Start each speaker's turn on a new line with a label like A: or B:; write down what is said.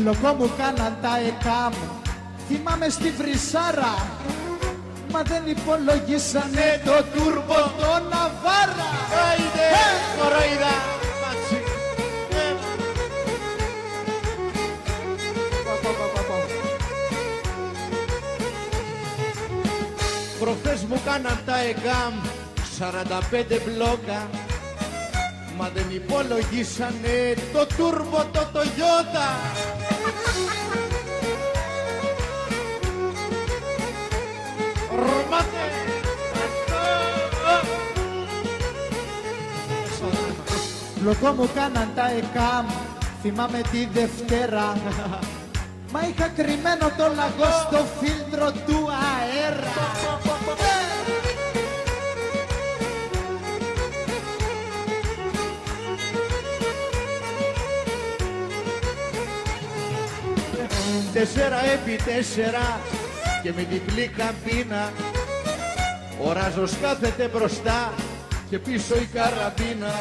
A: Μπλοκό μου κάναν τα ΕΚΑΜ, θυμάμαι στη Βρυσάρα, μα δεν υπολογίσανε το τούρμπο το Ναβάρα.
B: Άιντε, κοροϊδά, μάτσι. Προχθές μου κάναν τα ΕΚΑΜ 45 μπλόκα, μα δεν υπολογίσανε το τούρμπο το Toyota. Ρμάτε!
A: Μπλοκό μου κάναν τα ΕΚΑΜ, θυμάμαι τη Δευτέρα, μα είχα κρυμμένο το λαγό στο φίλτρο του αέρα.
B: Τέσσερα επί τέσσερα και με διπλή καμπίνα, ο Ράζος κάθεται μπροστά και πίσω η καραμπίνα.